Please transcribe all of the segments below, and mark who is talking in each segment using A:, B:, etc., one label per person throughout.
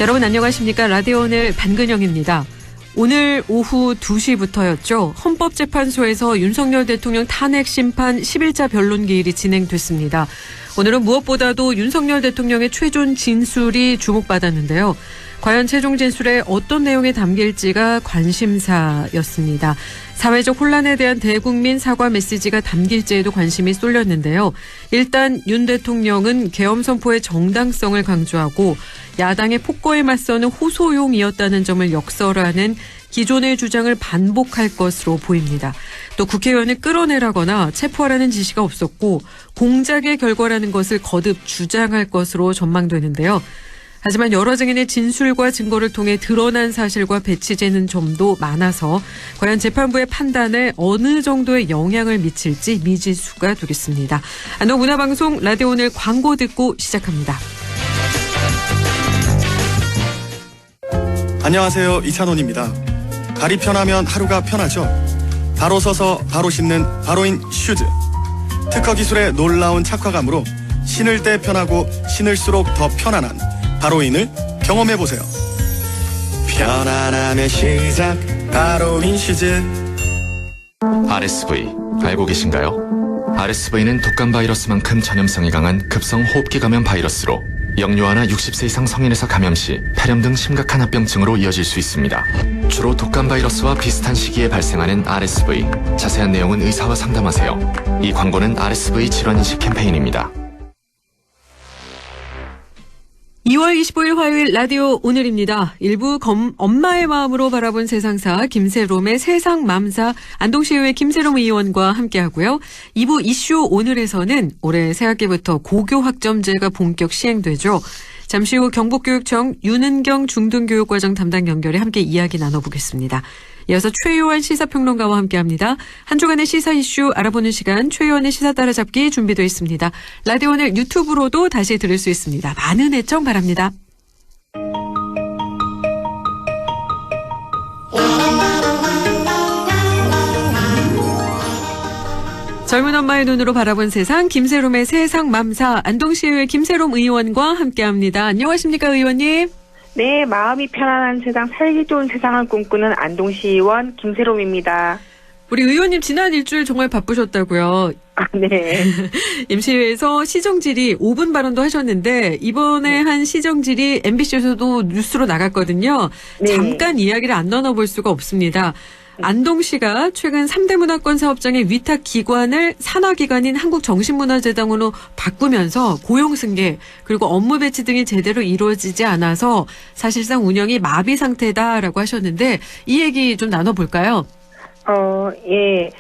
A: 여러분 안녕하십니까? 라디오 오늘 반근영입니다. 오늘 오후 2시부터였죠. 헌법재판소에서 윤석열 대통령 탄핵 심판 10일자 변론 기일이 진행됐습니다. 오늘은 무엇보다도 윤석열 대통령의 최종 진술이 주목받았는데요. 과연 최종 진술에 어떤 내용이 담길지가 관심사였습니다. 사회적 혼란에 대한 대국민 사과 메시지가 담길지에도 관심이 쏠렸는데요. 일단 윤 대통령은 계엄 선포의 정당성을 강조하고 야당의 폭거에 맞서는 호소용이었다는 점을 역설하는 기존의 주장을 반복할 것으로 보입니다. 또 국회의원을 끌어내라거나 체포하라는 지시가 없었고 공작의 결과라는 것을 거듭 주장할 것으로 전망되는데요. 하지만 여러 증인의 진술과 증거를 통해 드러난 사실과 배치되는 점도 많아서 과연 재판부의 판단에 어느 정도의 영향을 미칠지 미지수가 되겠습니다. 안동문화방송 라디오 오늘 광고 듣고 시작합니다.
B: 안녕하세요. 이찬원입니다. 발이 편하면 하루가 편하죠. 바로 서서 바로 신는 바로인 슈즈. 특허 기술의 놀라운 착화감으로 신을 때 편하고 신을수록 더 편안한 바로인을 경험해보세요. 편안함의 시작 바로인 슈즈.
C: RSV 알고 계신가요? RSV는 독감 바이러스만큼 전염성이 강한 급성 호흡기 감염 바이러스로 영유아나 60세 이상 성인에서 감염 시 폐렴 등 심각한 합병증으로 이어질 수 있습니다. 주로 독감 바이러스와 비슷한 시기에 발생하는 RSV. 자세한 내용은 의사와 상담하세요. 이 광고는 RSV 질환인식 캠페인입니다.
A: 2월 25일 화요일 라디오 오늘입니다. 일부 엄마의 마음으로 바라본 세상사 김세롬의 세상맘사 안동시의회 김세롬 의원과 함께하고요. 2부 이슈 오늘에서는 올해 새학기부터 고교 학점제가 본격 시행되죠. 잠시 후 경북교육청 윤은경 중등교육과정 담당 연결해 함께 이야기 나눠보겠습니다. 이어서 최요한 시사평론가와 함께합니다. 한 주간의 시사 이슈 알아보는 시간 최요한의 시사 따라잡기 준비되어 있습니다. 라디오 오늘 유튜브로도 다시 들을 수 있습니다. 많은 애청 바랍니다. 젊은 엄마의 눈으로 바라본 세상 김세롬의 세상맘사 안동시의회 김세롬 의원과 함께합니다. 안녕하십니까 의원님.
D: 네, 마음이 편안한 세상, 살기 좋은 세상을 꿈꾸는 안동시의원 김세롬입니다.
A: 우리 의원님 지난 일주일 정말 바쁘셨다고요.
D: 아, 네.
A: 임시회에서 시정질의 5분 발언도 하셨는데 이번에 한 시정질의 MBC에서도 뉴스로 나갔거든요.
D: 네.
A: 잠깐 이야기를 안 나눠볼 수가 없습니다. 안동시가 최근 3대 문화권 사업장의 위탁 기관을 산하기관인 한국정신문화재단으로 바꾸면서 고용 승계 그리고 업무 배치 등이 제대로 이루어지지 않아서 사실상 운영이 마비 상태다라고 하셨는데 이 얘기 좀 나눠볼까요?
D: 예.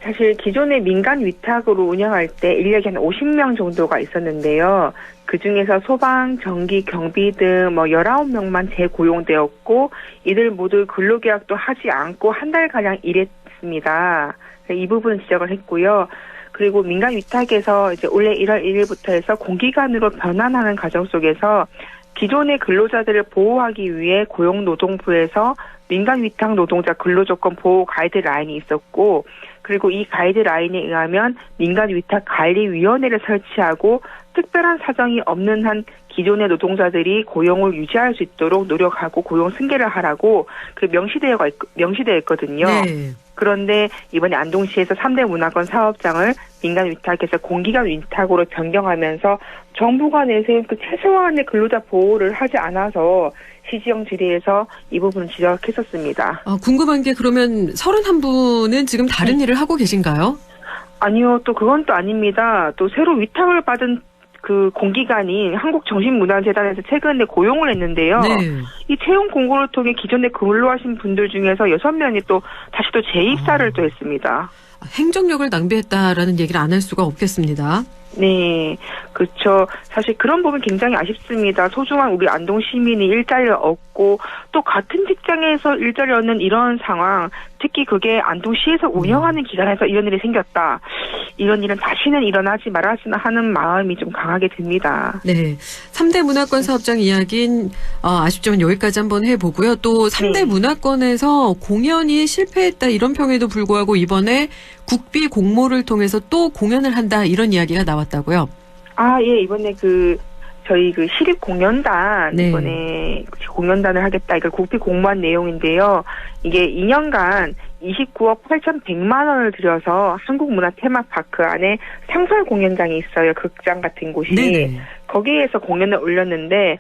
D: 사실 기존의 민간 위탁으로 운영할 때 인력이 한 50명 정도가 있었는데요. 그중에서 소방, 전기, 경비 등 19명만 재고용되었고 이들 모두 근로계약도 하지 않고 한 달가량 일했습니다. 이 부분은 지적을 했고요. 그리고 민간 위탁에서 이제 올해 1월 1일부터 해서 공기관으로 변환하는 과정 속에서 기존의 근로자들을 보호하기 위해 고용노동부에서 민간 위탁 노동자 근로조건 보호 가이드라인이 있었고 그리고 이 가이드라인에 의하면 민간 위탁 관리위원회를 설치하고 특별한 사정이 없는 한 기존의 노동자들이 고용을 유지할 수 있도록 노력하고 고용 승계를 하라고 명시되어 있거든요.
A: 네.
D: 그런데 이번에 안동시에서 3대 문화권 사업장을 민간 위탁에서 공기관 위탁으로 변경하면서 정부가 내세운 그 최소한의 근로자 보호를 하지 않아서 시지영 질의에서 이 부분을 지적했었습니다.
A: 궁금한 게 그러면 31분은 지금 다른 일을 하고 계신가요?
D: 아니요. 또 그건 또 아닙니다. 또 새로 위탁을 받은 그 공기관인 한국정신문화재단에서 최근에 고용을 했는데요.
A: 네.
D: 이 채용 공고를 통해 기존에 근로하신 분들 중에서 6명이 또 다시 또 재입사를 또 했습니다.
A: 행정력을 낭비했다라는 얘기를 안 할 수가 없겠습니다.
D: 네, 그렇죠. 사실 그런 부분 굉장히 아쉽습니다. 소중한 우리 안동 시민이 일자리를 얻고 또 같은 직장에서 일자리를 얻는 이런 상황, 특히 그게 안동시에서 운영하는 기관에서 이런 일이 생겼다. 이런 일은 다시는 일어나지 말았으면 하는 마음이 좀 강하게 듭니다.
A: 네, 3대 문화권 사업장 이야기는 아쉽지만 여기까지 한번 해보고요. 또 3대 문화권에서 공연이 실패했다 이런 평에도 불구하고 이번에 국비 공모를 통해서 또 공연을 한다 이런 이야기가 나왔다고요?
D: 아, 예, 이번에 그 저희 그 시립공연단
A: 네.
D: 이번에 공연단을 하겠다. 이걸 국비 공모한 내용인데요. 이게 2년간 29억 8,100만 원을 들여서 한국문화 테마파크 안에 상설 공연장이 있어요. 극장 같은 곳이.
A: 네네.
D: 거기에서 공연을 올렸는데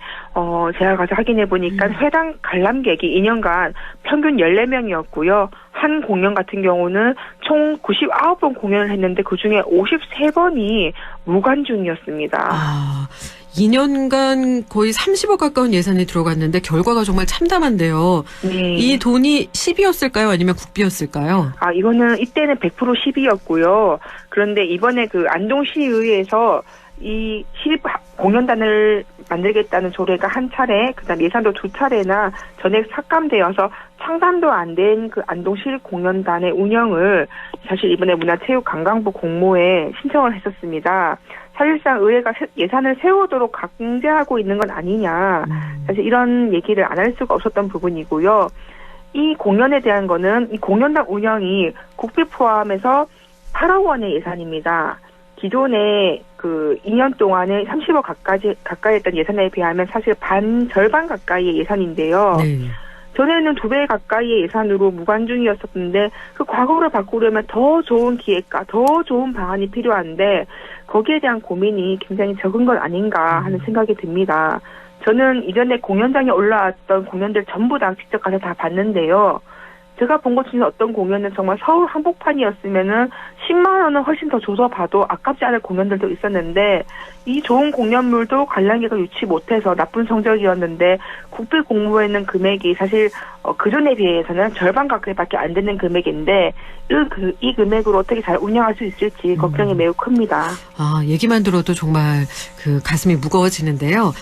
D: 제가 가서 확인해 보니까 회당 관람객이 2년간 평균 14명이었고요. 한 공연 같은 경우는 총 99번 공연을 했는데 그중에 53번이 무관중이었습니다.
A: 아, 2년간 거의 30억 가까운 예산이 들어갔는데 결과가 정말 참담한데요.
D: 네.
A: 이 돈이 10이었을까요? 아니면 국비였을까요?
D: 이거는 이때는 100% 10이었고요. 그런데 이번에 그 안동시의회에서 이 시립 공연단을 만들겠다는 조례가 한 차례, 그다음 예산도 2차례나 전액 삭감되어서 창단도 안 된 그 안동시립공연단의 운영을 사실 이번에 문화체육관광부 공모에 신청을 했었습니다. 사실상 의회가 예산을 세우도록 강제하고 있는 건 아니냐. 사실 이런 얘기를 안 할 수가 없었던 부분이고요. 이 공연에 대한 거는 이 공연단 운영이 국비 포함해서 8억 원의 예산입니다. 기존에 그 2년 동안에 30억 가까이 했던 예산에 비하면 사실 절반 가까이의 예산인데요.
A: 네.
D: 전에는 2배 가까이의 예산으로 무관중이었었는데 그 과거를 바꾸려면 더 좋은 기획과 더 좋은 방안이 필요한데 거기에 대한 고민이 굉장히 적은 건 아닌가 하는 생각이 듭니다. 저는 이전에 공연장에 올라왔던 공연들 전부 다 직접 가서 다 봤는데요. 제가 본 것 중에 어떤 공연은 정말 서울 한복판이었으면은 10만 원은 훨씬 더 줘서 봐도 아깝지 않을 공연들도 있었는데 이 좋은 공연물도 관람객을 유치 못해서 나쁜 성적이었는데 국비 공모에는 금액이 사실 그전에 비해서는 절반 가까이밖에 안 되는 금액인데 이 금액으로 어떻게 잘 운영할 수 있을지 걱정이 매우 큽니다.
A: 얘기만 들어도 정말 그 가슴이 무거워지는데요.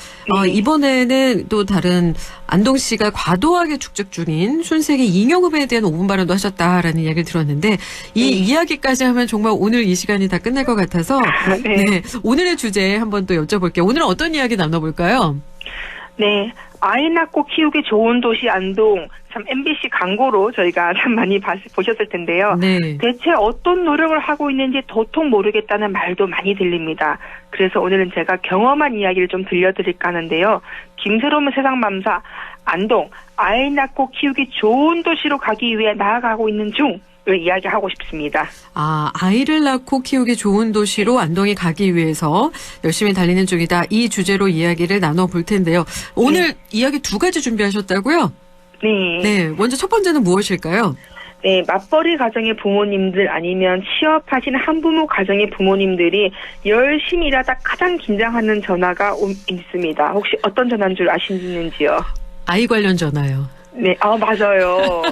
D: 네.
A: 이번에는 또 다른 안동시가 과도하게 축적 중인 순세계 잉여금에 대한 5분 발언도 하셨다라는 이야기를 들었는데 이 이야기까지 하면 정말 오늘 이 시간이 다 끝날 것 같아서 네, 오늘의 주제 한번 또 여쭤볼게요. 오늘은 어떤 이야기 나눠볼까요?
D: 네. 아이 낳고 키우기 좋은 도시 안동. 참 MBC 광고로 저희가 참 많이 보셨을 텐데요.
A: 네.
D: 대체 어떤 노력을 하고 있는지 도통 모르겠다는 말도 많이 들립니다. 그래서 오늘은 제가 경험한 이야기를 좀 들려드릴까 하는데요. 김새로운 세상맘사 안동 아이 낳고 키우기 좋은 도시로 가기 위해 나아가고 있는 중을 이야기하고 싶습니다.
A: 아이를 낳고 키우기 좋은 도시로 안동이 가기 위해서 열심히 달리는 중이다. 이 주제로 이야기를 나눠볼 텐데요. 오늘 이야기 2가지 준비하셨다고요?
D: 네.
A: 네. 먼저 첫 번째는 무엇일까요?
D: 네, 맞벌이 가정의 부모님들 아니면 취업하신 한부모 가정의 부모님들이 열심히 일하다 가장 긴장하는 전화가 있습니다. 혹시 어떤 전화인 줄 아시는지요?
A: 아이 관련 전화요.
D: 네, 맞아요.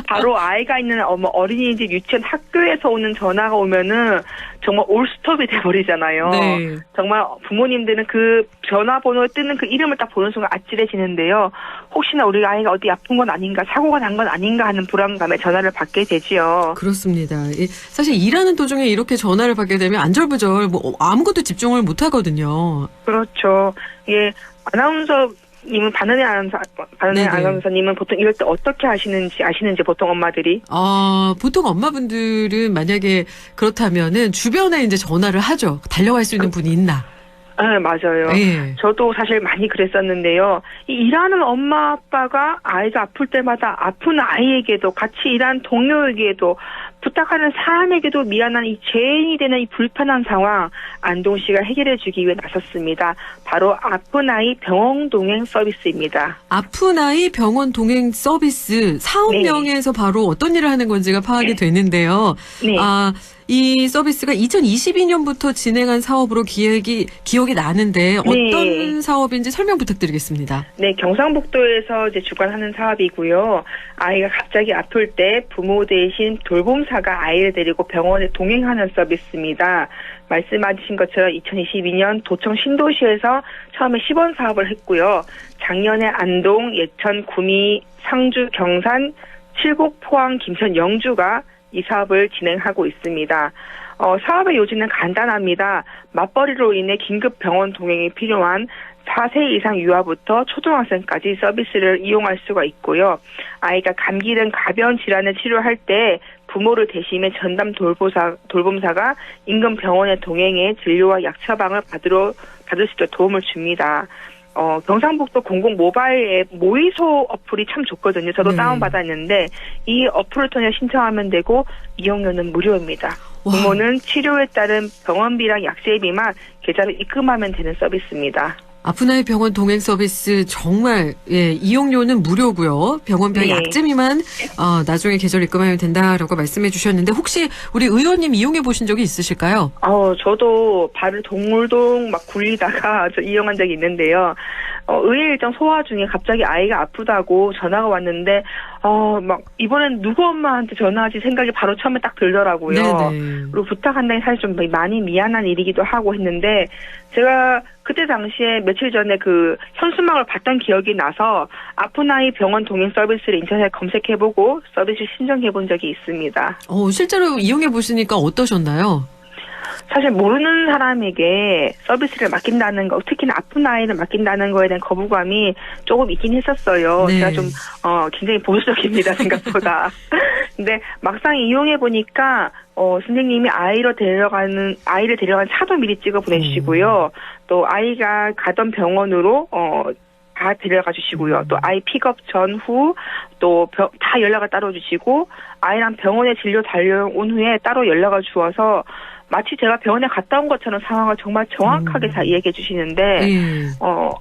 D: 바로 아이가 있는 어린이집, 유치원, 학교에서 오는 전화가 오면은 정말 올스톱이 돼버리잖아요.
A: 네.
D: 정말 부모님들은 그 전화번호에 뜨는 그 이름을 딱 보는 순간 아찔해지는데요. 혹시나 우리 아이가 어디 아픈 건 아닌가, 사고가 난 건 아닌가 하는 불안감에 전화를 받게 되지요.
A: 그렇습니다. 사실 일하는 도중에 이렇게 전화를 받게 되면 안절부절 아무것도 집중을 못 하거든요.
D: 그렇죠. 예, 아나운서님은 반은혜 아나운서님은 보통 이럴 때 어떻게 아시는지 보통 엄마들이?
A: 보통 엄마분들은 만약에 그렇다면은 주변에 이제 전화를 하죠. 달려갈 수 있는 분이 있나?
D: 네, 맞아요.
A: 네.
D: 저도 사실 많이 그랬었는데요. 이 일하는 엄마 아빠가 아이가 아플 때마다 아픈 아이에게도 같이 일하는 동료에게도 부탁하는 사람에게도 미안한 이 죄인이 되는 이 불편한 상황 안동시가 해결해 주기 위해 나섰습니다. 바로 아픈 아이 병원 동행 서비스입니다.
A: 아픈 아이 병원 동행 서비스 사업명에서 바로 어떤 일을 하는 건지가 파악이 되는데요.
D: 네.
A: 이 서비스가 2022년부터 진행한 사업으로 기억이 나는데 어떤 사업인지 설명 부탁드리겠습니다.
D: 네, 경상북도에서 이제 주관하는 사업이고요. 아이가 갑자기 아플 때 부모 대신 돌봄사가 아이를 데리고 병원에 동행하는 서비스입니다. 말씀하신 것처럼 2022년 도청 신도시에서 처음에 시범 사업을 했고요. 작년에 안동, 예천, 구미, 상주, 경산, 칠곡, 포항, 김천, 영주가 이 사업을 진행하고 있습니다. 사업의 요지는 간단합니다. 맞벌이로 인해 긴급 병원 동행이 필요한 4세 이상 유아부터 초등학생까지 서비스를 이용할 수가 있고요. 아이가 감기 등 가벼운 질환을 치료할 때 부모를 대신해 전담 돌봄사가 인근 병원에 동행해 진료와 약 처방을 받을 수 있도록 도움을 줍니다. 경상북도 공공 모바일 앱 모의소 어플이 참 좋거든요. 저도
A: 네.
D: 다운받았는데 이 어플을 통해 신청하면 되고 이용료는 무료입니다.
A: 와.
D: 부모는 치료에 따른 병원비랑 약제비만 계좌로 입금하면 되는 서비스입니다.
A: 아프나이 병원 동행 서비스 정말 이용료는 무료고요. 병원비
D: 네.
A: 약제비만 나중에 계좌로 입금하면 된다라고 말씀해 주셨는데 혹시 우리 의원님 이용해 보신 적이 있으실까요?
D: 저도 발을 동물동 막 굴리다가 이용한 적이 있는데요. 의회 일정 소화 중에 갑자기 아이가 아프다고 전화가 왔는데 막 이번엔 누구 엄마한테 전화하지 생각이 바로 처음에 딱 들더라고요.
A: 네네.
D: 그리고 부탁한다니 사실 좀 많이 미안한 일이기도 하고 했는데 제가 그때 당시에 며칠 전에 그 현수막을 봤던 기억이 나서 아프나이 병원 동행 서비스를 인터넷에 검색해보고 서비스 신청해본 적이 있습니다.
A: 실제로 이용해 보시니까 어떠셨나요?
D: 사실 모르는 사람에게 서비스를 맡긴다는 거, 특히나 아픈 아이를 맡긴다는 거에 대한 거부감이 조금 있긴 했었어요.
A: 네.
D: 제가 좀 굉장히 보수적입니다, 생각보다. 근데 막상 이용해 보니까 선생님이 아이를 데려가는 차도 미리 찍어 보내주시고요. 또 아이가 가던 병원으로 다 데려가 주시고요. 또 아이 픽업 전후 또 다 연락을 따로 주시고 아이랑 병원에 진료 달려온 후에 따로 연락을 주어서 마치 제가 병원에 갔다 온 것처럼 상황을 정말 정확하게 다 이야기해 주시는데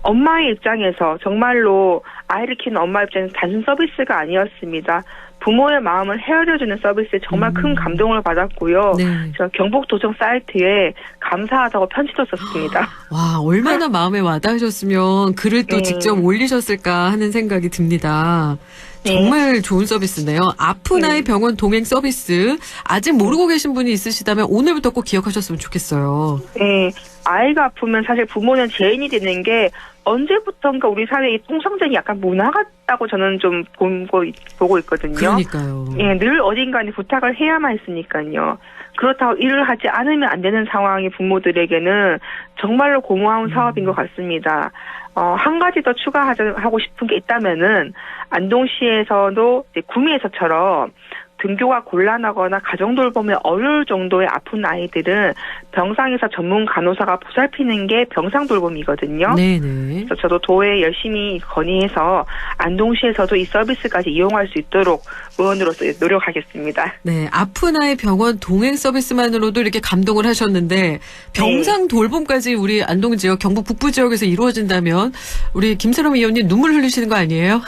D: 엄마의 입장에서 정말로 아이를 키우는 엄마 입장에서 단순 서비스가 아니었습니다. 부모의 마음을 헤아려주는 서비스에 정말 큰 감동을 받았고요.
A: 네.
D: 제가 경북도청 사이트에 감사하다고 편지도 썼습니다.
A: 와, 얼마나 마음에 와닿으셨으면 글을 또
D: 네.
A: 직접 올리셨을까 하는 생각이 듭니다.
D: 네.
A: 정말 좋은 서비스네요. 아프나이 병원 동행 서비스 아직 모르고 계신 분이 있으시다면 오늘부터 꼭 기억하셨으면 좋겠어요.
D: 네, 아이가 아프면 사실 부모는 죄인이 되는 게 언제부턴가 우리 사회의 통성전이 약간 문화 같다고 저는 좀 보고 있거든요.
A: 그러니까요.
D: 예, 늘 어딘가에 부탁을 해야만 했으니까요. 그렇다고 일을 하지 않으면 안 되는 상황이 부모들에게는 정말로 고마운 사업인 것 같습니다. 한 가지 더 추가하고 싶은 게 있다면은 안동시에서도 이제 구미에서처럼 등교가 곤란하거나 가정돌봄에 어려울 정도의 아픈 아이들은 병상에서 전문 간호사가 보살피는 게 병상돌봄이거든요.
A: 네네.
D: 그래서 저도 도에 열심히 건의해서 안동시에서도 이 서비스까지 이용할 수 있도록 의원으로서 노력하겠습니다.
A: 네, 아프나이 병원 동행 서비스만으로도 이렇게 감동을 하셨는데 병상 돌봄까지 우리 안동 지역, 경북 북부 지역에서 이루어진다면 우리 김새롬 의원님 눈물 흘리시는 거 아니에요?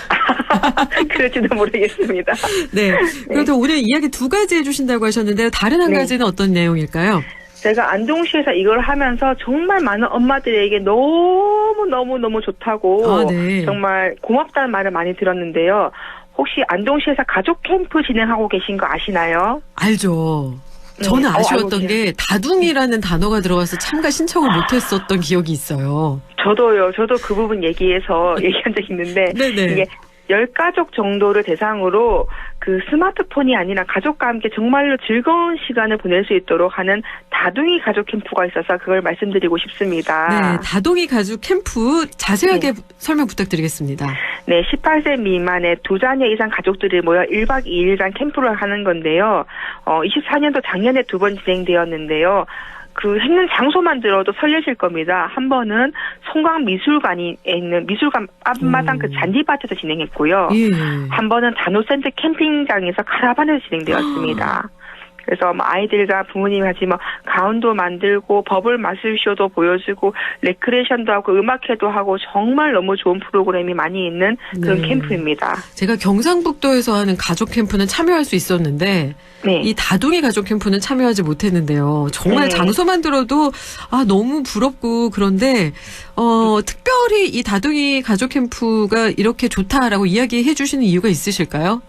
D: 그럴지도 모르겠습니다.
A: 네. 그래도 오늘 이야기 두 가지 해주신다고 하셨는데 다른 한
D: 네.
A: 가지는 어떤 내용일까요?
D: 제가 안동시에서 이걸 하면서 정말 많은 엄마들에게 너무 좋다고
A: 네.
D: 정말 고맙다는 말을 많이 들었는데요. 혹시 안동시에서 가족 캠프 진행하고 계신 거 아시나요?
A: 알죠.
D: 네.
A: 저는 아쉬웠던
D: 알고
A: 게 다둥이라는 단어가 들어가서 참가 신청을 못했었던 기억이 있어요.
D: 저도요. 저도 그 부분 얘기한 적이 있는데
A: 네네.
D: 이게 10가족 정도를 대상으로 그 스마트폰이 아니라 가족과 함께 정말로 즐거운 시간을 보낼 수 있도록 하는 다둥이 가족 캠프가 있어서 그걸 말씀드리고 싶습니다.
A: 네, 다둥이 가족 캠프 자세하게 설명 부탁드리겠습니다.
D: 네, 18세 미만의 2자녀 이상 가족들이 모여 1박 2일간 캠프를 하는 건데요. 24년도 작년에 2번 진행되었는데요. 그 했는 장소만 들어도 설레실 겁니다. 한 번은 송광미술관에 있는 미술관 앞마당 그 잔디밭에서 진행했고요.
A: 예.
D: 한 번은 단오센트 캠핑장에서 카라반에서 진행되었습니다. 그래서 아이들과 부모님이 같이 가운도 만들고 버블 마술쇼도 보여주고 레크레이션도 하고 음악회도 하고 정말 너무 좋은 프로그램이 많이 있는 그런
A: 네.
D: 캠프입니다.
A: 제가 경상북도에서 하는 가족 캠프는 참여할 수 있었는데
D: 네.
A: 이 다둥이 가족 캠프는 참여하지 못했는데요. 정말
D: 네.
A: 장소만 들어도 너무 부럽고 그런데 특별히 이 다둥이 가족 캠프가 이렇게 좋다라고 이야기해 주시는 이유가 있으실까요?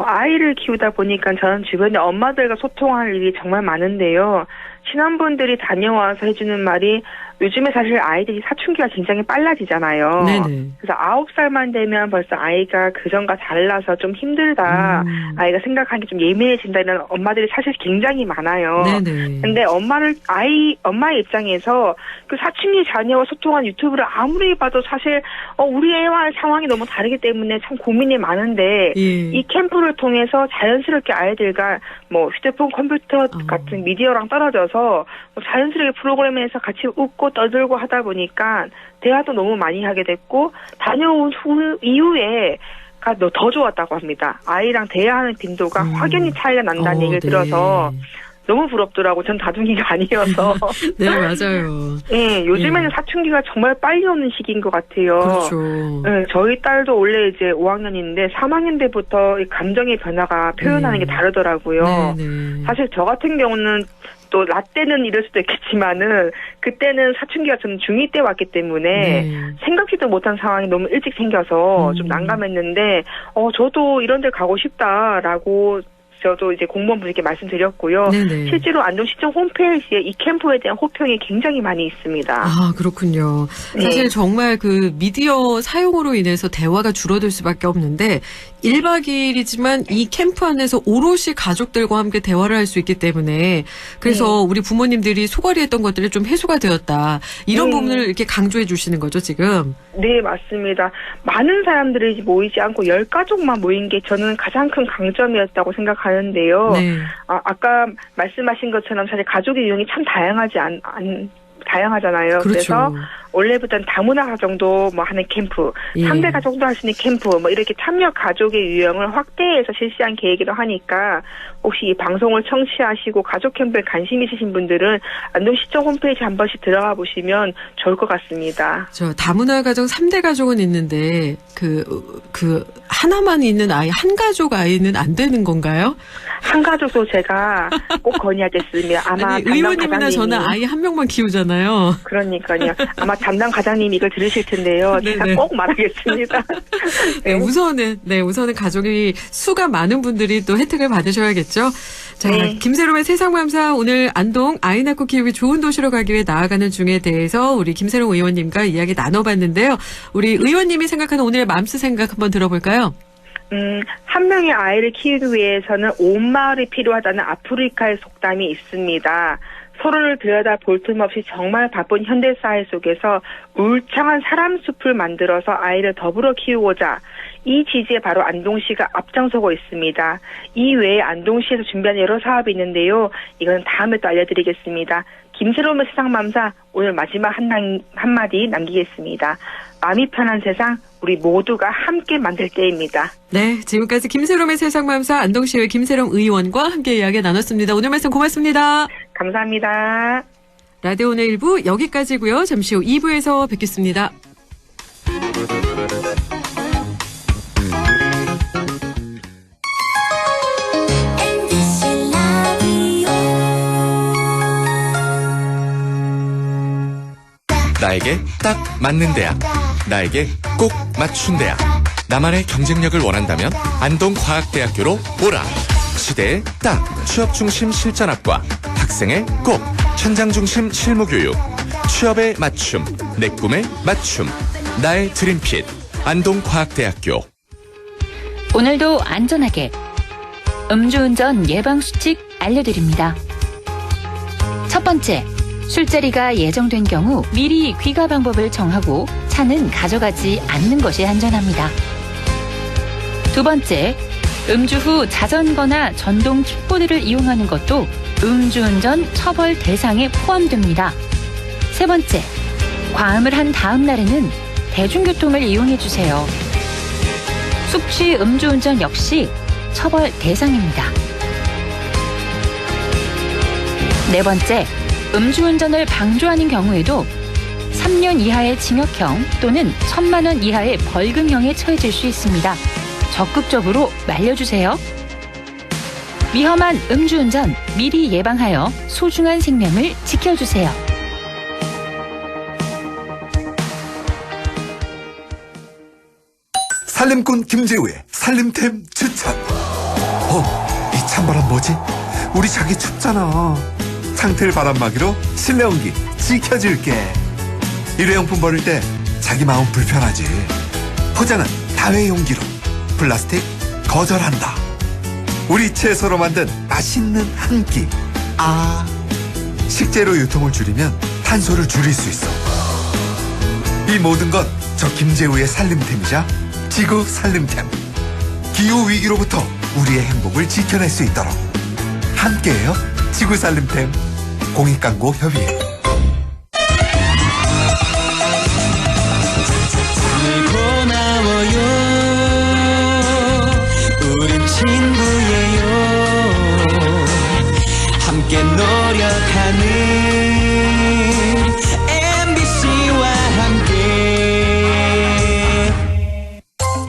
D: 아이를 키우다 보니까 저는 주변에 엄마들과 소통할 일이 정말 많은데요. 친원분들이 다녀와서 해주는 말이 요즘에 사실 아이들이 사춘기가 굉장히 빨라지잖아요.
A: 네네.
D: 그래서 9살만 되면 벌써 아이가 그전과 달라서 좀 힘들다. 아이가 생각하기 좀 예민해진다 이런 엄마들이 사실 굉장히 많아요.
A: 네네.
D: 근데 엄마의 입장에서 그 사춘기 자녀와 소통한 유튜브를 아무리 봐도 사실 우리 애와의 상황이 너무 다르기 때문에 참 고민이 많은데
A: 예.
D: 이 캠프를 통해서 자연스럽게 아이들과 뭐 휴대폰, 컴퓨터 같은 미디어랑 떨어져서 자연스럽게 프로그램에서 같이 웃고 떠들고 하다 보니까 대화도 너무 많이 하게 됐고 다녀온 이후에 더 좋았다고 합니다. 아이랑 대화하는 빈도가 확연히 차이가 난다는 얘기를
A: 네.
D: 들어서 너무 부럽더라고. 전 다둥이가 아니어서.
A: 네, 맞아요.
D: 네, 요즘에는 사춘기가 정말 빨리 오는 시기인 것 같아요.
A: 그렇죠.
D: 네, 저희 딸도 원래 이제 5학년인데 3학년 때부터 감정의 변화가 표현하는 게 다르더라고요.
A: 네네.
D: 사실 저 같은 경우는 또 라떼는 이럴 수도 있겠지만은 그때는 사춘기가 좀 중2 때 왔기 때문에
A: 네.
D: 생각지도 못한 상황이 너무 일찍 생겨서 좀 난감했는데 저도 이런 데 가고 싶다라고 저도 이제 공무원분께 말씀드렸고요.
A: 네네.
D: 실제로 안동시청 홈페이지에 이 캠프에 대한 호평이 굉장히 많이 있습니다.
A: 아, 그렇군요. 사실
D: 네.
A: 정말 그 미디어 사용으로 인해서 대화가 줄어들 수밖에 없는데 1박 2일이지만 이 캠프 안에서 오롯이 가족들과 함께 대화를 할 수 있기 때문에 그래서 우리 부모님들이 소갈이했던 것들이 좀 해소가 되었다. 이런 부분을 이렇게 강조해 주시는 거죠, 지금.
D: 네, 맞습니다. 많은 사람들이 모이지 않고 10가족만 모인 게 저는 가장 큰 강점이었다고 생각하는데요.
A: 네.
D: 아까 말씀하신 것처럼 사실 가족의 유형이 참 다양하잖아요.
A: 그렇죠.
D: 그래서 원래부터는 다문화 가정도 뭐 하는 캠프,
A: 예.
D: 3대 가정도 할 수 있는 캠프, 뭐 이렇게 참여 가족의 유형을 확대해서 실시한 계획이기도 하니까 혹시 이 방송을 청취하시고 가족 캠프에 관심 있으신 분들은 안동시청 홈페이지 한 번씩 들어가 보시면 좋을 것 같습니다.
A: 저 다문화 가정 3대 가족은 있는데 그 하나만 있는 아이, 한 가족 아이는 안 되는 건가요?
D: 한 가족도 제가 꼭 건의하겠습니다. 아마
A: 아니,
D: 담당
A: 의원님이나
D: 과장님이
A: 저는 아이 한 명만 키우잖아요.
D: 그러니까요. 아마 담당 과장님이 이걸 들으실 텐데요. 제가
A: 네네.
D: 꼭 말하겠습니다.
A: 네, 우선은 가족이 수가 많은 분들이 또 혜택을 받으셔야겠죠. 자,
D: 네.
A: 김세롬의 세상맘사 오늘 안동 아이 낳고 키우기 좋은 도시로 가기 위해 나아가는 중에 대해서 우리 김세롬 의원님과 이야기 나눠봤는데요. 우리 의원님이 생각하는 오늘의 맘스 생각 한번 들어볼까요?
D: 한 명의 아이를 키우기 위해서는 온 마을이 필요하다는 아프리카의 속담이 있습니다. 서로를 들여다 볼 틈 없이 정말 바쁜 현대사회 속에서 울창한 사람 숲을 만들어서 아이를 더불어 키우고자 이 지지에 바로 안동시가 앞장서고 있습니다. 이 외에 안동시에서 준비한 여러 사업이 있는데요. 이건 다음에 또 알려드리겠습니다. 김세롬의 세상맘사 오늘 마지막 한마디 남기겠습니다. 마음이 편한 세상 우리 모두가 함께 만들 때입니다.
A: 네, 지금까지 김세롬의 세상맘사 안동시의 김세롬 의원과 함께 이야기 나눴습니다. 오늘 말씀 고맙습니다.
D: 감사합니다.
A: 라디오 오늘 1부 여기까지고요. 잠시 후 2부에서 뵙겠습니다.
C: 나에게 딱 맞는 대학, 나에게 꼭 맞춘 대학. 나만의 경쟁력을 원한다면 안동과학대학교로 오라. 시대의 딱 취업 중심 실전학과, 학생의 꼭 현장 중심 실무교육, 취업의 맞춤, 내 꿈의 맞춤, 나의 드림핏 안동과학대학교.
E: 오늘도 안전하게 음주운전 예방수칙 알려드립니다. 첫 번째, 술자리가 예정된 경우 미리 귀가 방법을 정하고 차는 가져가지 않는 것이 안전합니다. 두 번째, 음주 후 자전거나 전동 킥보드를 이용하는 것도 음주운전 처벌 대상에 포함됩니다. 세 번째, 과음을 한 다음 날에는 대중교통을 이용해주세요. 숙취 음주운전 역시 처벌 대상입니다. 네 번째, 음주운전을 방조하는 경우에도 3년 이하의 징역형 또는 1,000만 원 이하의 벌금형에 처해질 수 있습니다. 적극적으로 말려주세요. 위험한 음주운전 미리 예방하여 소중한 생명을 지켜주세요.
F: 살림꾼 김재우의 살림템 추천. 이 찬바람 뭐지? 우리 자기 춥잖아. 창틀 바람막이로 실내 온기 지켜줄게. 일회용품 버릴 때 자기 마음 불편하지. 포장은 다회용기로, 플라스틱 거절한다. 우리 채소로 만든 맛있는 한 끼. 식재료 유통을 줄이면 탄소를 줄일 수 있어. 이 모든 건 저 김재우의 살림템이자 지구 살림템. 기후 위기로부터 우리의 행복을 지켜낼 수 있도록 함께해요. 지구 살림템. 공익광고 협의회.
G: 고마워요. 우린 친구예요. 함께 노력하는 MBC와 함께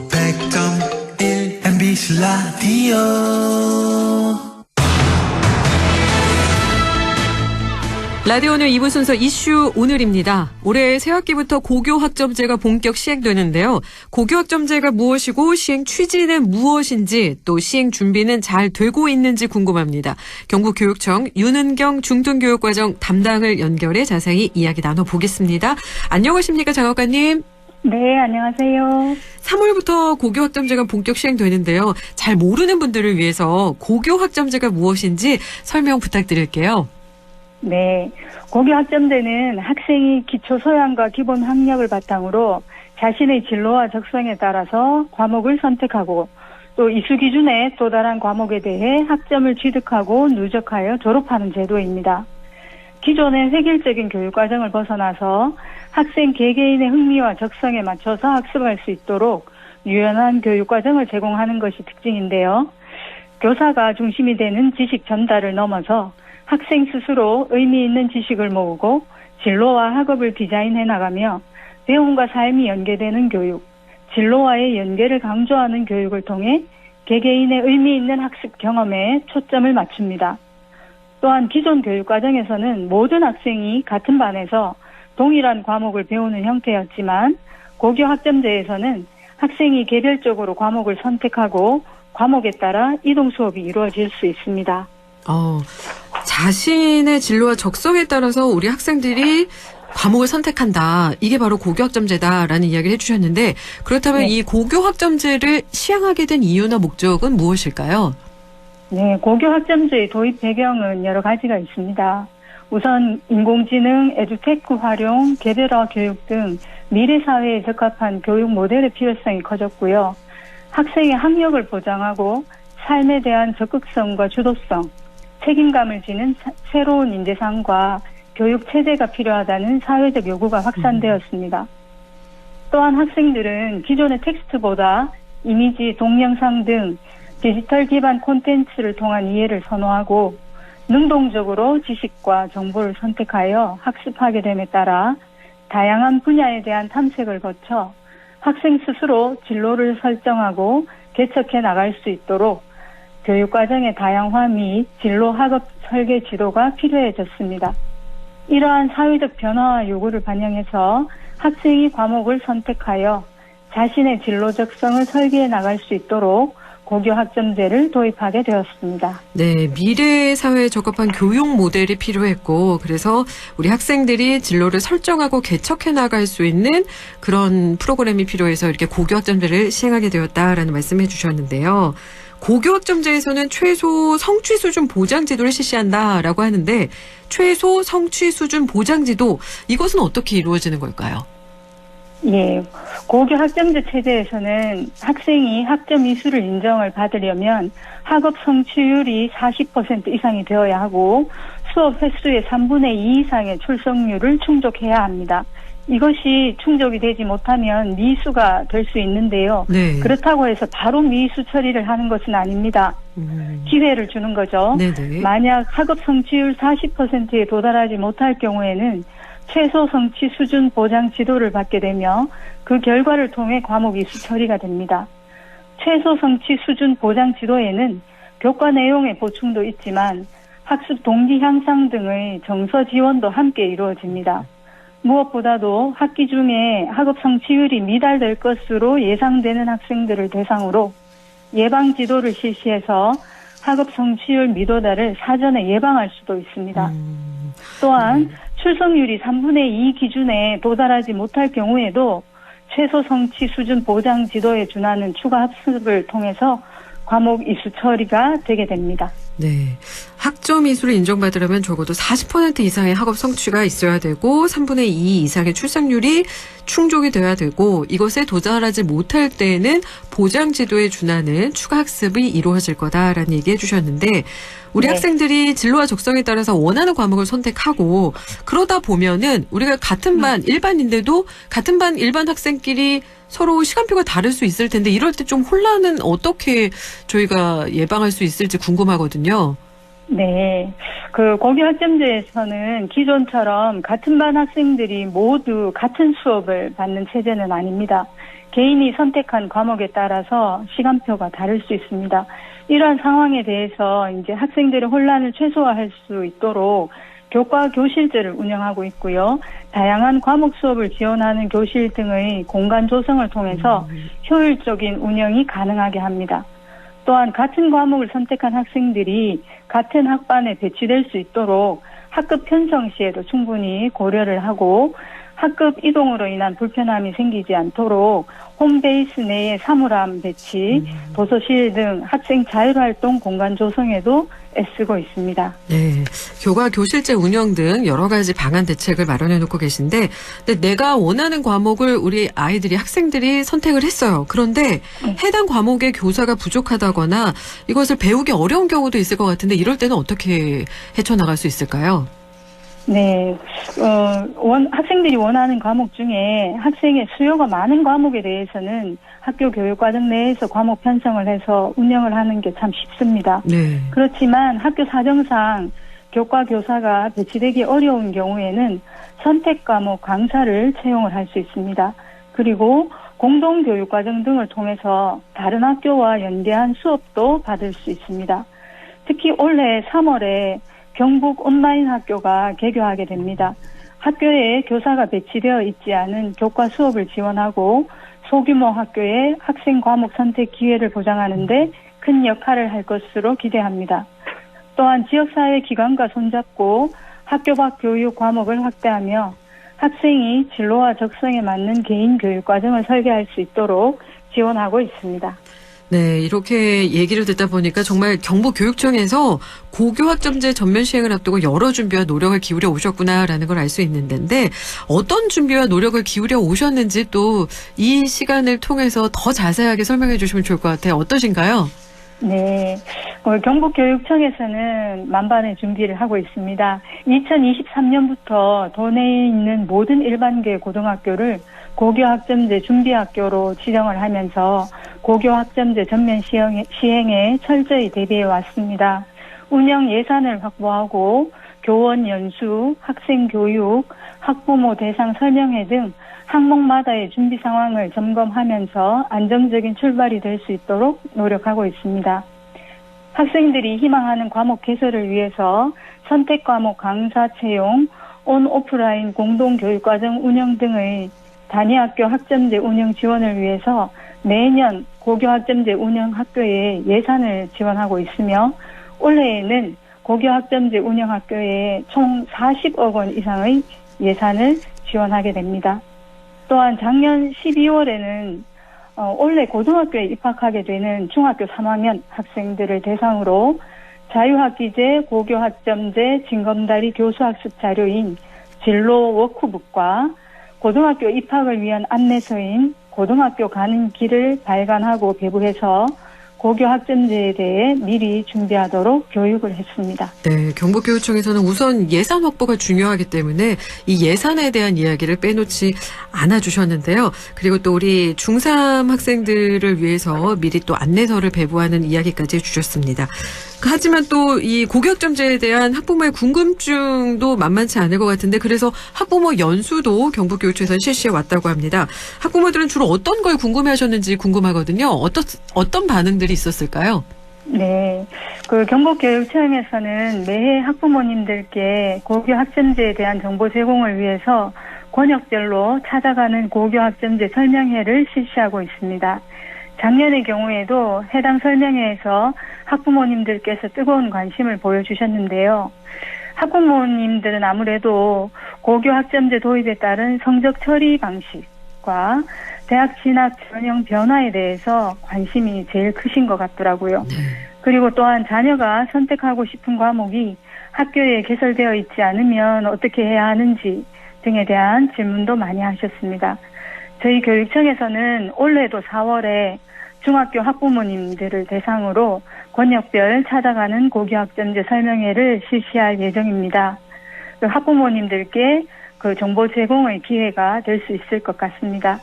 G: 100.1 MBC 라디오.
A: 라디오 오늘 2부 순서 이슈 오늘입니다. 올해 새학기부터 고교학점제가 본격 시행되는데요. 고교학점제가 무엇이고 시행 취지는 무엇인지 또 시행 준비는 잘 되고 있는지 궁금합니다. 경북교육청 윤은경 중등교육과정 담당을 연결해 자세히 이야기 나눠보겠습니다. 안녕하십니까 장학관님.
H: 네, 안녕하세요.
A: 3월부터 고교학점제가 본격 시행되는데요. 잘 모르는 분들을 위해서 고교학점제가 무엇인지 설명 부탁드릴게요.
H: 네, 고교학점제는 학생이 기초 소양과 기본 학력을 바탕으로 자신의 진로와 적성에 따라서 과목을 선택하고 또 이수 기준에 도달한 과목에 대해 학점을 취득하고 누적하여 졸업하는 제도입니다. 기존의 획일적인 교육과정을 벗어나서 학생 개개인의 흥미와 적성에 맞춰서 학습할 수 있도록 유연한 교육과정을 제공하는 것이 특징인데요. 교사가 중심이 되는 지식 전달을 넘어서 학생 스스로 의미 있는 지식을 모으고 진로와 학업을 디자인해 나가며 배움과 삶이 연계되는 교육, 진로와의 연계를 강조하는 교육을 통해 개개인의 의미 있는 학습 경험에 초점을 맞춥니다. 또한 기존 교육과정에서는 모든 학생이 같은 반에서 동일한 과목을 배우는 형태였지만 고교학점제에서는 학생이 개별적으로 과목을 선택하고 과목에 따라 이동 수업이 이루어질 수 있습니다.
A: 자신의 진로와 적성에 따라서 우리 학생들이 과목을 선택한다. 이게 바로 고교학점제다라는 이야기를 해주셨는데 그렇다면
H: 네.
A: 이 고교학점제를 시행하게 된 이유나 목적은 무엇일까요?
H: 네, 고교학점제의 도입 배경은 여러 가지가 있습니다. 우선 인공지능, 에듀테크 활용, 개별화 교육 등 미래 사회에 적합한 교육 모델의 필요성이 커졌고요. 학생의 학력을 보장하고 삶에 대한 적극성과 주도성, 책임감을 지는 새로운 인재상과 교육 체제가 필요하다는 사회적 요구가 확산되었습니다. 또한 학생들은 기존의 텍스트보다 이미지, 동영상 등 디지털 기반 콘텐츠를 통한 이해를 선호하고 능동적으로 지식과 정보를 선택하여 학습하게 됨에 따라 다양한 분야에 대한 탐색을 거쳐 학생 스스로 진로를 설정하고 개척해 나갈 수 있도록 교육과정의 다양화 및 진로 학업 설계 지도가 필요해졌습니다. 이러한 사회적 변화와 요구를 반영해서 학생이 과목을 선택하여 자신의 진로 적성을 설계해 나갈 수 있도록 고교학점제를 도입하게 되었습니다.
A: 네, 미래 사회에 적합한 교육 모델이 필요했고 그래서 우리 학생들이 진로를 설정하고 개척해 나갈 수 있는 그런 프로그램이 필요해서 이렇게 고교학점제를 시행하게 되었다라는 말씀해 주셨는데요. 고교학점제에서는 최소 성취 수준 보장 지도를 실시한다라고 하는데 최소 성취 수준 보장 지도 이것은 어떻게 이루어지는 걸까요?
H: 예, 고교학점제 체제에서는 학생이 학점 이수를 인정을 받으려면 학업 성취율이 40% 이상이 되어야 하고 수업 횟수의 3분의 2 이상의 출석률을 충족해야 합니다. 이것이 충족이 되지 못하면 미수가 될 수 있는데요.
A: 네.
H: 그렇다고 해서 바로 미수 처리를 하는 것은 아닙니다. 기회를 주는 거죠.
A: 네네.
H: 만약 학업 성취율 40%에 도달하지 못할 경우에는 최소 성취 수준 보장 지도를 받게 되며 그 결과를 통해 과목 이수 처리가 됩니다. 최소 성취 수준 보장 지도에는 교과 내용의 보충도 있지만 학습 동기 향상 등의 정서 지원도 함께 이루어집니다. 무엇보다도 학기 중에 학업 성취율이 미달될 것으로 예상되는 학생들을 대상으로 예방 지도를 실시해서 학업 성취율 미도달을 사전에 예방할 수도 있습니다. 또한 출석률이 3분의 2 기준에 도달하지 못할 경우에도 최소 성취 수준 보장 지도에 준하는 추가 학습을 통해서 과목 이수 처리가 되게 됩니다.
A: 네. 학점 이수를 인정받으려면 적어도 40% 이상의 학업 성취가 있어야 되고 3분의 2 이상의 출석률이 충족이 돼야 되고 이것에 도달하지 못할 때에는 보장 지도에 준하는 추가 학습이 이루어질 거다라는 얘기해 주셨는데 우리
H: 네.
A: 학생들이 진로와 적성에 따라서 원하는 과목을 선택하고 그러다 보면은 우리가 같은 반 일반인데도 같은 반 일반 학생끼리 서로 시간표가 다를 수 있을 텐데 이럴 때 좀 혼란은 어떻게 저희가 예방할 수 있을지 궁금하거든요.
H: 네. 고교 학점제에서는 기존처럼 같은 반 학생들이 모두 같은 수업을 받는 체제는 아닙니다. 개인이 선택한 과목에 따라서 시간표가 다를 수 있습니다. 이러한 상황에 대해서 이제 학생들의 혼란을 최소화할 수 있도록 교과 교실제를 운영하고 있고요. 다양한 과목 수업을 지원하는 교실 등의 공간 조성을 통해서 효율적인 운영이 가능하게 합니다. 또한 같은 과목을 선택한 학생들이 같은 학반에 배치될 수 있도록 학급 편성 시에도 충분히 고려를 하고 학급 이동으로 인한 불편함이 생기지 않도록 홈베이스 내에 사물함 배치, 도서실 등 학생 자율활동 공간 조성에도 애쓰고 있습니다.
A: 네, 교과 교실제 운영 등 여러 가지 방안 대책을 마련해 놓고 계신데 근데 내가 원하는 과목을 우리 아이들이 학생들이 선택을 했어요. 그런데 해당 과목의 교사가 부족하다거나 이것을 배우기 어려운 경우도 있을 것 같은데 이럴 때는 어떻게 헤쳐나갈 수 있을까요?
H: 네, 학생들이 원하는 과목 중에 학생의 수요가 많은 과목에 대해서는 학교 교육과정 내에서 과목 편성을 해서 운영을 하는 게 참 쉽습니다.
A: 네.
H: 그렇지만 학교 사정상 교과 교사가 배치되기 어려운 경우에는 선택 과목 강사를 채용을 할 수 있습니다. 그리고 공동교육과정 등을 통해서 다른 학교와 연계한 수업도 받을 수 있습니다. 특히 올해 3월에 경북 온라인 학교가 개교하게 됩니다. 학교에 교사가 배치되어 있지 않은 교과 수업을 지원하고 소규모 학교의 학생 과목 선택 기회를 보장하는 데 큰 역할을 할 것으로 기대합니다. 또한 지역사회 기관과 손잡고 학교 밖 교육 과목을 확대하며 학생이 진로와 적성에 맞는 개인 교육 과정을 설계할 수 있도록 지원하고 있습니다.
A: 네, 이렇게 얘기를 듣다 보니까 정말 경북교육청에서 고교학점제 전면 시행을 앞두고 여러 준비와 노력을 기울여 오셨구나라는 걸 알 수 있는데 어떤 준비와 노력을 기울여 오셨는지 또 이 시간을 통해서 더 자세하게 설명해 주시면 좋을 것 같아요. 어떠신가요?
H: 네, 경북교육청에서는 만반의 준비를 하고 있습니다. 2023년부터 도내에 있는 모든 일반계 고등학교를 고교학점제 준비학교로 지정을 하면서 고교학점제 전면 시행에 철저히 대비해 왔습니다. 운영 예산을 확보하고 교원 연수, 학생 교육, 학부모 대상 설명회 등 항목마다의 준비 상황을 점검하면서 안정적인 출발이 될 수 있도록 노력하고 있습니다. 학생들이 희망하는 과목 개설을 위해서 선택 과목 강사 채용, 온 오프라인 공동교육과정 운영 등의 단위학교 학점제 운영 지원을 위해서 매년 고교학점제 운영 학교에 예산을 지원하고 있으며 올해에는 고교학점제 운영 학교에 총 40억 원 이상의 예산을 지원하게 됩니다. 또한 작년 12월에는 올해 고등학교에 입학하게 되는 중학교 3학년 학생들을 대상으로 자유학기제 고교학점제 징검다리 교수학습 자료인 진로 워크북과 고등학교 입학을 위한 안내서인 고등학교 가는 길을 발간하고 배부해서 고교학점제에 대해 미리 준비하도록 교육을 했습니다.
A: 네, 경북교육청에서는 우선 예산 확보가 중요하기 때문에 이 예산에 대한 이야기를 빼놓지 않아 주셨는데요. 그리고 또 우리 중3 학생들을 위해서 미리 또 안내서를 배부하는 이야기까지 해주셨습니다. 하지만 또 이 고교학점제에 대한 학부모의 궁금증도 만만치 않을 것 같은데 그래서 학부모 연수도 경북교육청에서 실시해 왔다고 합니다. 학부모들은 주로 어떤 걸 궁금해하셨는지 궁금하거든요. 어떤 반응들이 있었을까요?
H: 네, 경북교육청에서는 매해 학부모님들께 고교학점제에 대한 정보 제공을 위해서 권역별로 찾아가는 고교학점제 설명회를 실시하고 있습니다. 작년의 경우에도 해당 설명회에서 학부모님들께서 뜨거운 관심을 보여주셨는데요. 학부모님들은 아무래도 고교 학점제 도입에 따른 성적 처리 방식과 대학 진학 전형 변화에 대해서 관심이 제일 크신 것 같더라고요. 그리고 또한 자녀가 선택하고 싶은 과목이 학교에 개설되어 있지 않으면 어떻게 해야 하는지 등에 대한 질문도 많이 하셨습니다. 저희 교육청에서는 올해도 4월에 중학교 학부모님들을 대상으로 권역별 찾아가는 고교학점제 설명회를 실시할 예정입니다. 그 학부모님들께 그 정보 제공의 기회가 될 수 있을 것 같습니다.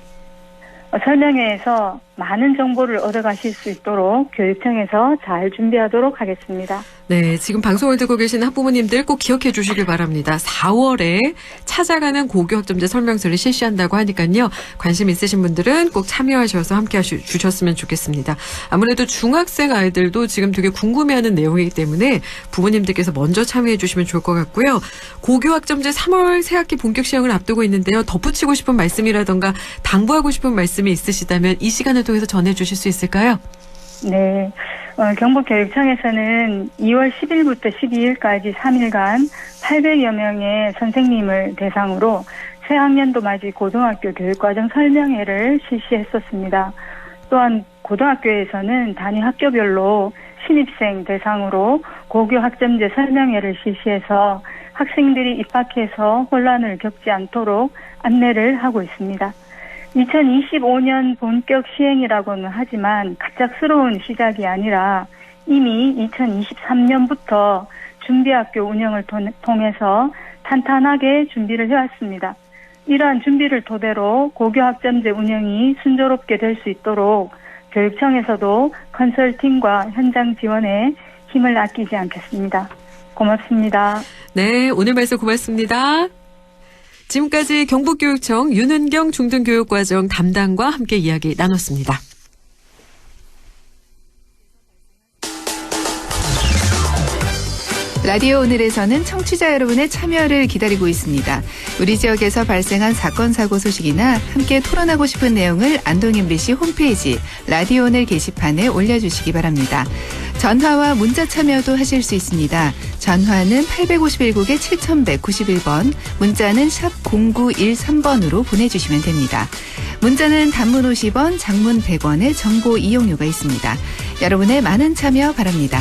H: 설명회에서 많은 정보를 얻어가실 수 있도록 교육청에서 잘 준비하도록 하겠습니다.
A: 네, 지금 방송을 듣고 계신 학부모님들 꼭 기억해 주시길 바랍니다. 4월에 찾아가는 고교학점제 설명서를 실시한다고 하니까요. 관심 있으신 분들은 꼭 참여하셔서 함께 주셨으면 좋겠습니다. 아무래도 중학생 아이들도 지금 되게 궁금해하는 내용이기 때문에 부모님들께서 먼저 참여해 주시면 좋을 것 같고요. 고교학점제 3월 새학기 본격 시행을 앞두고 있는데요. 덧붙이고 싶은 말씀이라던가 당부하고 싶은 말씀이 있으시다면 이 시간을 통해서 전해주실 수 있을까요?
H: 네. 경북교육청에서는 2월 10일부터 12일까지 3일간 800여 명의 선생님을 대상으로 새학년도 맞이 고등학교 교육과정 설명회를 실시했었습니다. 또한 고등학교에서는 단위 학교별로 신입생 대상으로 고교 학점제 설명회를 실시해서 학생들이 입학해서 혼란을 겪지 않도록 안내를 하고 있습니다. 2025년 본격 시행이라고는 하지만 갑작스러운 시작이 아니라 이미 2023년부터 준비학교 운영을 통해서 탄탄하게 준비를 해왔습니다. 이러한 준비를 토대로 고교학점제 운영이 순조롭게 될 수 있도록 교육청에서도 컨설팅과 현장 지원에 힘을 아끼지 않겠습니다. 고맙습니다.
A: 네, 오늘 말씀 고맙습니다. 지금까지 경북교육청 윤은경 중등교육과정 담당과 함께 이야기 나눴습니다.
I: 라디오 오늘에서는 청취자 여러분의 참여를 기다리고 있습니다. 우리 지역에서 발생한 사건 사고 소식이나 함께 토론하고 싶은 내용을 안동 MBC 홈페이지 라디오 오늘 게시판에 올려주시기 바랍니다. 전화와 문자 참여도 하실 수 있습니다. 전화는 851국에 7191번, 문자는 샵 0913번으로 보내주시면 됩니다. 문자는 단문 50원, 장문 100원의 정보 이용료가 있습니다. 여러분의 많은 참여 바랍니다.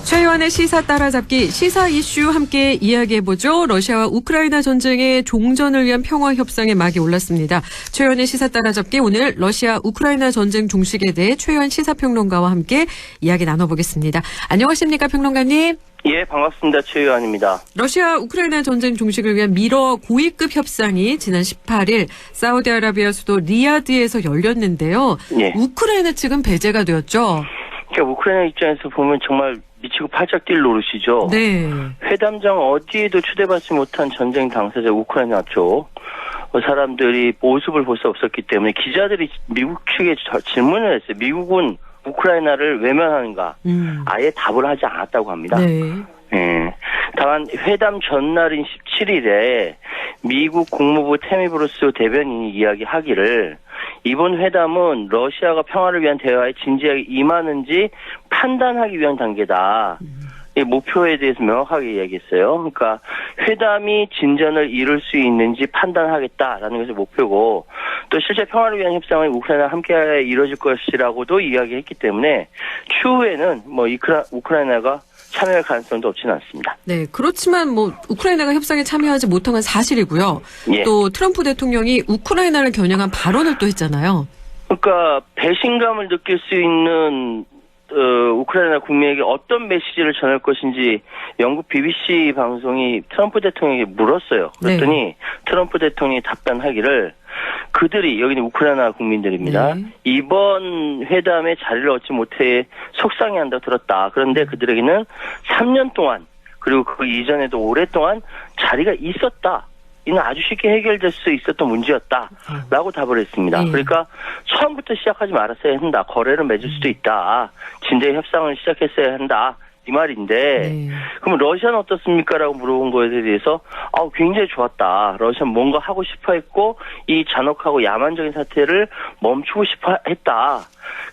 A: 최요한의 시사 따라잡기, 시사 이슈 함께 이야기해보죠. 러시아와 우크라이나 전쟁의 종전을 위한 평화 협상의 막이 올랐습니다. 최요한의 시사 따라잡기, 오늘 러시아 우크라이나 전쟁 종식에 대해 최요한 시사평론가와 함께 이야기 나눠보겠습니다. 안녕하십니까, 평론가님?
J: 예, 반갑습니다. 최요한입니다.
A: 러시아 우크라이나 전쟁 종식을 위한 미러 고위급 협상이 지난 18일 사우디아라비아 수도 리야드에서 열렸는데요.
J: 예.
A: 우크라이나 측은 배제가 되었죠.
J: 그러니까 우크라이나 입장에서 보면 정말 미치고 팔짝 뛸 노릇이죠.
A: 네.
J: 회담장 어디에도 초대받지 못한 전쟁 당사자 우크라이나 쪽 사람들이 모습을 볼 수 없었기 때문에 기자들이 미국 측에 질문을 했어요. 미국은 우크라이나를 외면하는가? 아예 답을 하지 않았다고 합니다.
A: 네.
J: 예. 다만 회담 전날인 17일에 미국 국무부 테미 브루스 대변인이 이야기하기를 이번 회담은 러시아가 평화를 위한 대화에 진지하게 임하는지 판단하기 위한 단계다. 이 목표에 대해서 명확하게 이야기했어요. 그러니까 회담이 진전을 이룰 수 있는지 판단하겠다라는 것이 목표고 또 실제 평화를 위한 협상은 우크라이나와 함께 이루어질 것이라고도 이야기했기 때문에 추후에는 뭐 우크라이나가 참여할 가능성도 없지는 않습니다.
A: 네, 그렇지만 뭐 우크라이나가 협상에 참여하지 못한 건 사실이고요.
J: 예.
A: 또 트럼프 대통령이 우크라이나를 겨냥한 발언을 또 했잖아요.
J: 그러니까 배신감을 느낄 수 있는 우크라이나 국민에게 어떤 메시지를 전할 것인지 영국 BBC 방송이 트럼프 대통령에게 물었어요. 그랬더니
A: 네.
J: 트럼프 대통령이 답변하기를 그들이 여기는 우크라이나 국민들입니다.
A: 네.
J: 이번 회담에 자리를 얻지 못해 속상해한다고 들었다. 그런데 그들에게는 3년 동안 그리고 그 이전에도 오랫동안 자리가 있었다. 이는 아주 쉽게 해결될 수 있었던 문제였다라고 답을 했습니다. 그러니까 처음부터 시작하지 말았어야 한다. 거래를 맺을 수도 있다. 진작에 협상을 시작했어야 한다. 이 말인데 그럼 러시아는 어떻습니까?라고 물어본 것에 대해서 굉장히 좋았다. 러시아는 뭔가 하고 싶어 했고 이 잔혹하고 야만적인 사태를 멈추고 싶어 했다.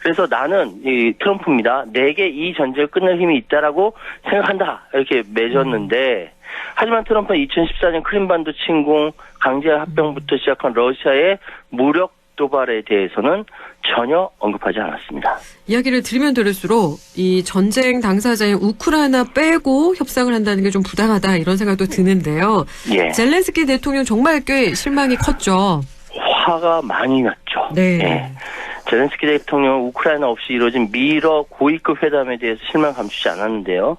J: 그래서 나는 이 트럼프입니다. 내게 이 전쟁을 끝낼 힘이 있다라고 생각한다. 이렇게 맺었는데 하지만 트럼프는 2014년 크림반도 침공, 강제 합병부터 시작한 러시아의 무력 도발에 대해서는 전혀 언급하지 않았습니다.
A: 이야기를 들으면 들을수록 이 전쟁 당사자인 우크라이나 빼고 협상을 한다는 게 좀 부당하다 이런 생각도 드는데요.
J: 예.
A: 젤렌스키 대통령 정말 꽤 실망이 컸죠.
J: 화가 많이 났죠.
A: 네.
J: 예. 젤렌스키 대통령은 우크라이나 없이 이루어진 미러 고위급 회담에 대해서 실망 감추지 않았는데요.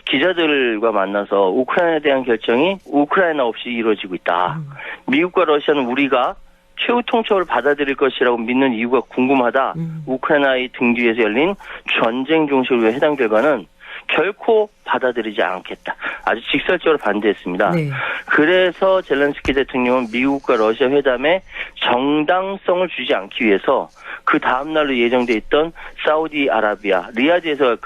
J: 기자들과 만나서 우크라이나에 대한 결정이 우크라이나 없이 이루어지고 있다. 미국과 러시아는 우리가 최후 통첩을 받아들일 것이라고 믿는 이유가 궁금하다. 우크라이나의 등 뒤에서 열린 전쟁 종식을 위한 해당 결과는 결코 받아들이지 않겠다. 아주 직설적으로 반대했습니다. 네. 그래서 젤렌스키 대통령은 미국과 러시아 회담에 정당성을 주지 않기 위해서 그 다음 날로 예정돼 있던 사우디아라비아 리야드에서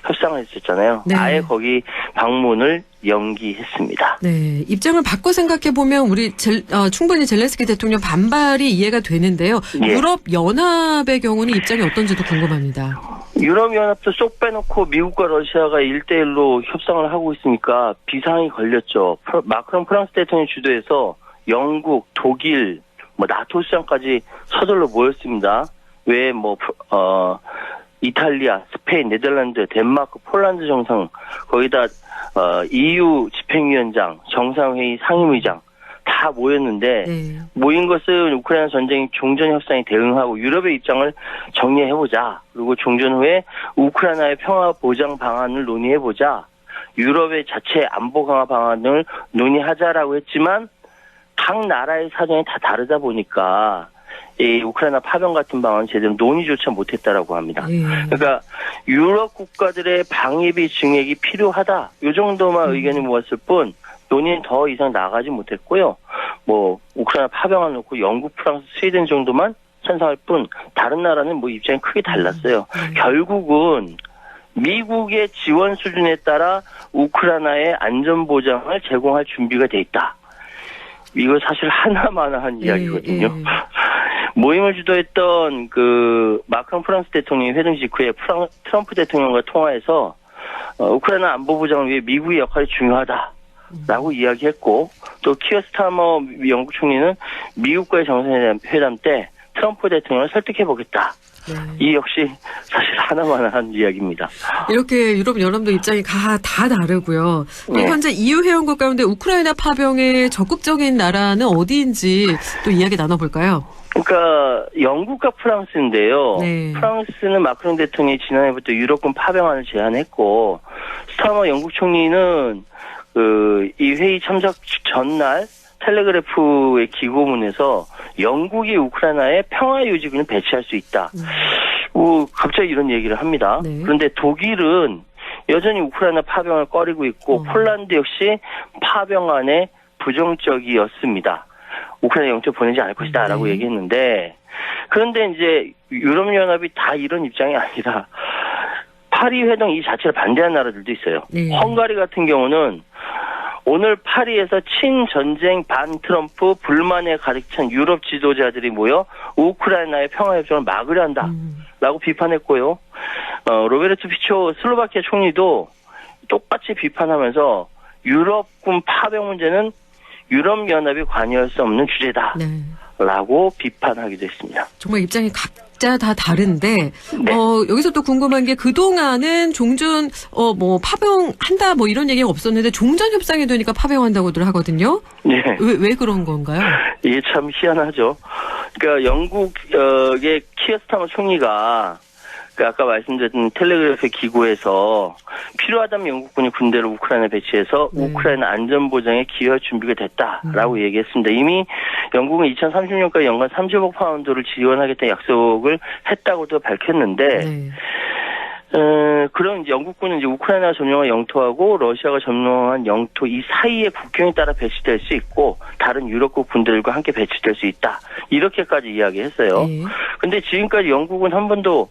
J: 협상을 했었잖아요. 네. 아예 거기 방문을 연기했습니다.
A: 네, 입장을 바꿔 생각해 보면 충분히 젤렌스키 대통령 반발이 이해가 되는데요. 예. 유럽 연합의 경우는 입장이 어떤지도 궁금합니다.
J: 유럽 연합도 쏙 빼놓고 미국과 러시아가 1대1로 협상을 하고 있으니까 비상이 걸렸죠. 마크롱 프랑스 대통령 주도해서 영국, 독일, 나토 수장까지 서둘러 모였습니다. 왜 이탈리아, 스페인, 네덜란드, 덴마크, 폴란드 정상, 거기다 EU 집행위원장, 정상회의 상임의장 다 모였는데 모인 것은 우크라이나 전쟁 종전 협상에 대응하고 유럽의 입장을 정리해보자. 그리고 종전 후에 우크라이나의 평화 보장 방안을 논의해보자. 유럽의 자체 안보 강화 방안을 논의하자라고 했지만 각 나라의 사정이 다 다르다 보니까 이 우크라이나 파병 같은 방안은 제대로 논의조차 못했다라고 합니다. 그러니까 유럽 국가들의 방위비 증액이 필요하다. 이 정도만 의견이 모았을 뿐 논의는 더 이상 나가지 못했고요. 우크라이나 파병을 놓고 영국, 프랑스, 스웨덴 정도만 찬성할 뿐 다른 나라는 입장이 크게 달랐어요. 결국은 미국의 지원 수준에 따라 우크라이나의 안전보장을 제공할 준비가 돼 있다. 이거 사실 하나마나한 이야기거든요. 모임을 주도했던 마크롱 프랑스 대통령이 회동 직후에 트럼프 대통령과 통화해서 우크라이나 안보 보장을 위해 미국의 역할이 중요하다라고 이야기했고 또 키어 스타머 영국 총리는 미국과의 정상회담 때 트럼프 대통령을 설득해보겠다. 이 역시 사실 하나마나한 이야기입니다.
A: 이렇게 유럽 연합도 입장이 다 다르고요. 현재 EU 회원국 가운데 우크라이나 파병에 적극적인 나라는 어디인지 또 이야기 나눠볼까요?
J: 그러니까 영국과 프랑스인데요. 프랑스는 마크롱 대통령이 지난해부터 유럽군 파병안을 제안했고 스타머 영국 총리는 이 회의 참석 전날 텔레그래프의 기고문에서 영국이 우크라이나에 평화 유지군을 배치할 수 있다. 갑자기 이런 얘기를 합니다. 그런데 독일은 여전히 우크라이나 파병을 꺼리고 있고 폴란드 역시 파병안에 부정적이었습니다. 우크라이나 영토에 보내지 않을 것이다 라고 얘기했는데 그런데 이제 유럽연합이 다 이런 입장이 아니라 파리 회동 이 자체를 반대한 나라들도 있어요. 헝가리 같은 경우는 오늘 파리에서 친전쟁 반트럼프 불만에 가득 찬 유럽 지도자들이 모여 우크라이나의 평화협정을 막으려 한다라고 비판했고요. 로베르트 피초 슬로바키아 총리도 똑같이 비판하면서 유럽군 파병 문제는 유럽연합이 관여할 수 없는 주제다라고 비판하기도 했습니다.
A: 정말 입장이 각자 다 다른데 여기서 또 궁금한 게 그동안은 종전 파병한다 이런 얘기가 없었는데 종전 협상이 되니까 파병한다고들 하거든요. 왜 그런 건가요?
J: 이게 참 희한하죠. 그러니까 영국의 키어 스타머 총리가 아까 말씀드렸던 텔레그래프 기고에서 필요하다면 영국군이 군대를 우크라이나에 배치해서 우크라이나 안전보장에 기여할 준비가 됐다라고 얘기했습니다. 이미 영국은 2030년까지 연간 30억 파운드를 지원하겠다는 약속을 했다고도 밝혔는데 그럼 이제 영국군은 이제 우크라이나가 점령한 영토하고 러시아가 점령한 영토 이 사이의 국경에 따라 배치될 수 있고 다른 유럽국 군대들과 함께 배치될 수 있다. 이렇게까지 이야기했어요. 근데 지금까지 영국은 한 번도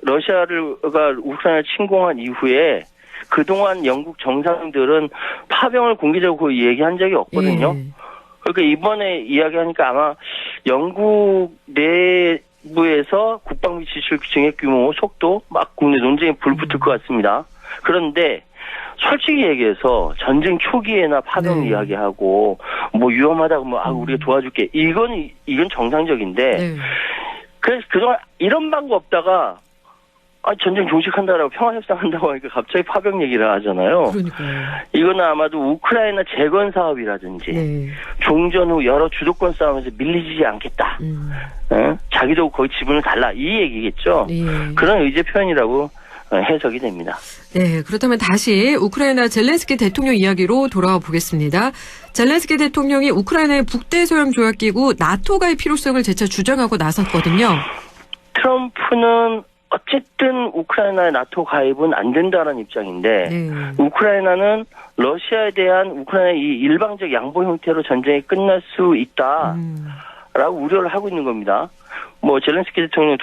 J: 러시아가 우크라이나 침공한 이후에 그동안 영국 정상들은 파병을 공개적으로 얘기한 적이 없거든요. 그러니까 이번에 이야기하니까 아마 영국 내부에서 국방비 지출 증액 규모, 속도 막 국내 논쟁에 불 붙을 것 같습니다. 그런데 솔직히 얘기해서 전쟁 초기에나 파병 이야기하고 뭐 위험하다고 우리가 도와줄게. 이건 정상적인데 그래서 그동안 이런 방법 없다가 전쟁 종식한다라고 평화협상한다고 하니까 갑자기 파병 얘기를 하잖아요.
A: 그러니까요.
J: 이거는 아마도 우크라이나 재건 사업이라든지 종전 후 여러 주도권 싸움에서 밀리지 않겠다. 자기도 거기 지분을 달라. 이 얘기겠죠. 그런 의제 표현이라고 해석이 됩니다.
A: 네, 그렇다면 다시 우크라이나 젤렌스키 대통령 이야기로 돌아와 보겠습니다. 젤렌스키 대통령이 우크라이나의 북대서양조약기구 나토 가입 필요성을 재차 주장하고 나섰거든요.
J: 트럼프는 어쨌든 우크라이나의 나토 가입은 안 된다는 입장인데 우크라이나는 러시아에 대한 우크라이나의 이 일방적 양보 형태로 전쟁이 끝날 수 있다라고 우려를 하고 있는 겁니다. 뭐 젤렌스키 대통령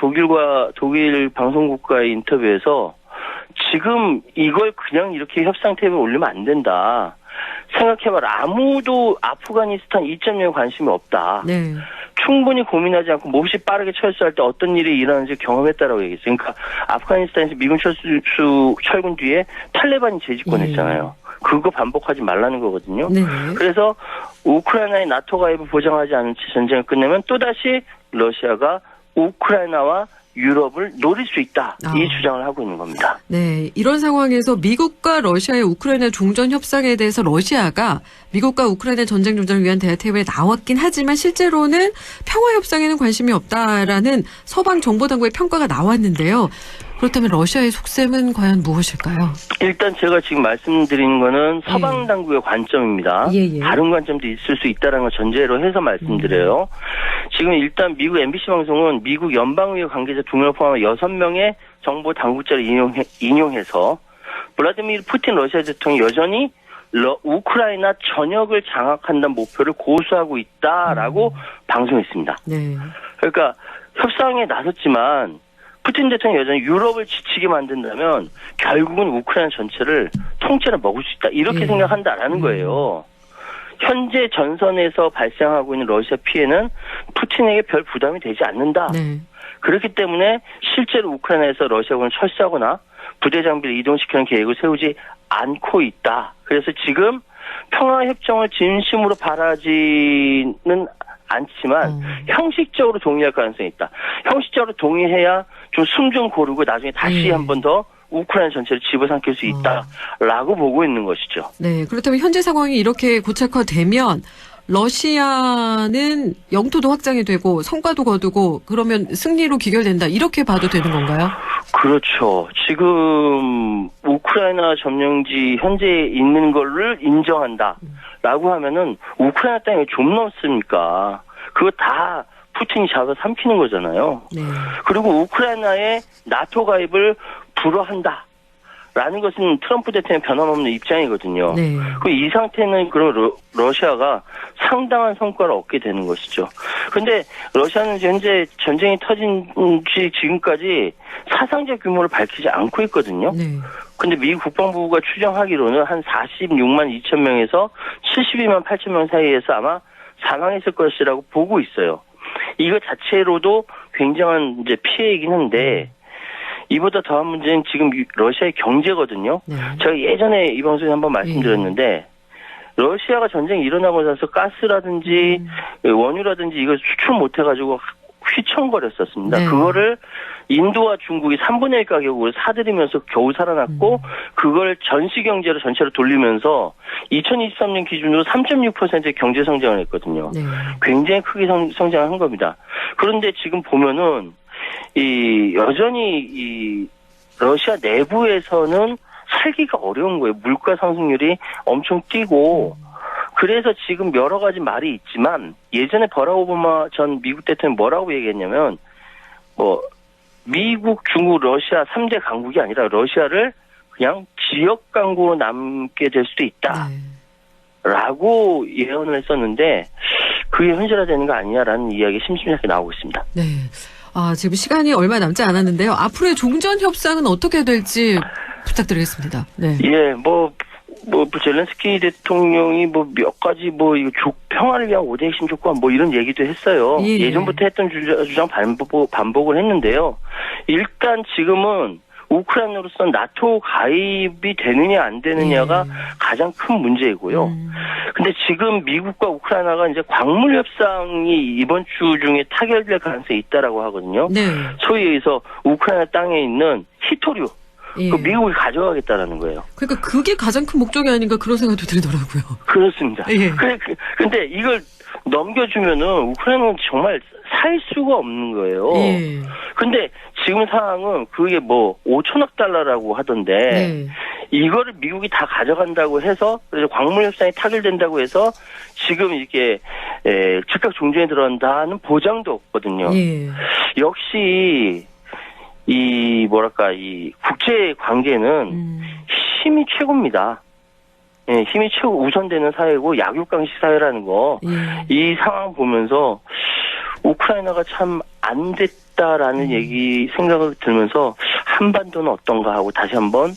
J: 독일 방송국과의 인터뷰에서 지금 이걸 그냥 이렇게 협상 테이블에 올리면 안 된다. 생각해봐라. 아무도 아프가니스탄 2.0에 관심이 없다. 충분히 고민하지 않고 몹시 빠르게 철수할 때 어떤 일이 일어나는지 경험했다라고 얘기했어요. 그러니까 아프가니스탄에서 미군 철군 뒤에 탈레반이 재집권했잖아요. 그거 반복하지 말라는 거거든요. 그래서 우크라이나의 나토 가입을 보장하지 않은 채 전쟁을 끝내면 또다시 러시아가 우크라이나와 유럽을 노릴 수 있다. 이 주장을 하고 있는 겁니다.
A: 네, 이런 상황에서 미국과 러시아의 우크라이나 종전 협상에 대해서 러시아가 미국과 우크라이나 전쟁 종전을 위한 대화 테이블에 나왔긴 하지만 실제로는 평화 협상에는 관심이 없다라는 서방 정보당국의 평가가 나왔는데요. 그렇다면 러시아의 속셈은 과연 무엇일까요?
J: 일단 제가 지금 말씀드리는 거는 서방 당국의 관점입니다. 다른 관점도 있을 수 있다는 걸 전제로 해서 말씀드려요. 지금 일단 미국 MBC 방송은 미국 연방의회 관계자 2명을 포함한 6명의 정보 당국자를 인용해서 블라디미르 푸틴 러시아 대통령이 여전히 우크라이나 전역을 장악한다는 목표를 고수하고 있다라고 방송했습니다. 그러니까 협상에 나섰지만 푸틴 대통령이 여전히 유럽을 지치게 만든다면 결국은 우크라이나 전체를 통째로 먹을 수 있다. 이렇게 생각한다라는 거예요. 현재 전선에서 발생하고 있는 러시아 피해는 푸틴에게 별 부담이 되지 않는다. 그렇기 때문에 실제로 우크라이나에서 러시아군을 철수하거나 부대 장비를 이동시키는 계획을 세우지 않고 있다. 그래서 지금 평화협정을 진심으로 바라지는 않지만 형식적으로 동의할 가능성이 있다. 형식적으로 동의해야 좀 숨 좀 고르고 나중에 다시 한 번 더 우크라이나 전체를 집어삼킬 수 있다라고 보고 있는 것이죠.
A: 네, 그렇다면 현재 상황이 이렇게 고착화되면 러시아는 영토도 확장이 되고 성과도 거두고 그러면 승리로 귀결된다. 이렇게 봐도 되는 건가요? 그렇죠.
J: 지금 우크라이나 점령지 현재 있는 거를 인정한다라고 하면은 우크라이나 땅이 좀 넘습니까? 그거 다 푸틴이 잡아 삼키는 거잖아요. 그리고 우크라이나의 나토 가입을 불허한다라는 것은 트럼프 대통령의 변함없는 입장이거든요. 이 상태는 그럼 러시아가 상당한 성과를 얻게 되는 것이죠. 그런데 러시아는 현재 전쟁이 터진 지 지금까지 사상자 규모를 밝히지 않고 있거든요. 근데 미국 국방부가 추정하기로는 한 46만 2천 명에서 72만 8천 명 사이에서 아마 사망했을 것이라고 보고 있어요. 이거 자체로도 굉장한 이제 피해이긴 한데 이보다 더한 문제는 지금 러시아의 경제거든요. 제가 예전에 이 방송에 한번 말씀드렸는데 러시아가 전쟁이 일어나고 나서 가스라든지 원유라든지 이걸 수출 못해가지고 휘청거렸었습니다. 그거를 인도와 중국이 3분의 1 가격으로 사들이면서 겨우 살아났고 그걸 전시 경제로 전체로 돌리면서 2023년 기준으로 3.6%의 경제 성장을 했거든요. 굉장히 크게 성장한 겁니다. 그런데 지금 보면은 여전히 러시아 내부에서는 살기가 어려운 거예요. 물가 상승률이 엄청 뛰고 그래서 지금 여러 가지 말이 있지만 예전에 버락 오바마 전 미국 대통령이 뭐라고 얘기했냐면 미국, 중국, 러시아 3대 강국이 아니라 러시아를 그냥 지역 강국으로 남게 될 수도 있다. 라고 예언을 했었는데 그게 현실화되는 거 아니냐라는 이야기 심심찮게 나오고 있습니다.
A: 지금 시간이 얼마 남지 않았는데요. 앞으로의 종전 협상은 어떻게 될지 부탁드리겠습니다. 네.
J: 예, 젤렌스키 대통령이 몇 가지 평화를 위한 5대 핵심 조건 이런 얘기도 했어요.
A: 예.
J: 예전부터 했던 주장 반복을 했는데요. 일단 지금은 우크라이나로서 나토 가입이 되느냐 안 되느냐가 가장 큰 문제이고요. 근데 지금 미국과 우크라이나가 이제 광물 협상이 이번 주 중에 타결될 가능성이 있다라고 하거든요.
A: 네.
J: 소위 해서 우크라이나 땅에 있는 히토류
A: 예.
J: 그 미국이 가져가겠다라는 거예요.
A: 그러니까 그게 가장 큰 목적이 아닌가 그런 생각도 들더라고요.
J: 그렇습니다.
A: 예.
J: 근데 이걸 넘겨주면은 우크라이나는 정말 살 수가 없는 거예요.
A: 예.
J: 근데 지금 상황은 그게 5천억 달러라고 하던데
A: 네.
J: 이거를 미국이 다 가져간다고 해서 그래서 광물 협상이 타결된다고 해서 지금 이렇게 즉각 종전에 들어간다는 보장도 없거든요.
A: 예.
J: 역시 이 국제 관계는 힘이 최고입니다. 예, 힘이 최고 우선되는 사회고 약육강식 사회라는 거. 이 상황 보면서 우크라이나가 참 안 됐다라는 생각을 들면서 한반도는 어떤가 하고 다시 한번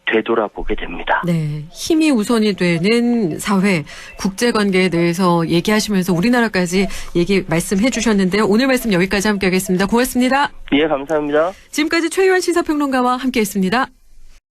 J: 되돌아보게 됩니다.
A: 네, 힘이 우선이 되는 사회, 국제관계에 대해서 얘기하시면서 우리나라까지 말씀해 주셨는데요. 오늘 말씀 여기까지 함께하겠습니다. 고맙습니다.
J: 예, 감사합니다.
A: 지금까지 최유한 시사평론가와 함께했습니다.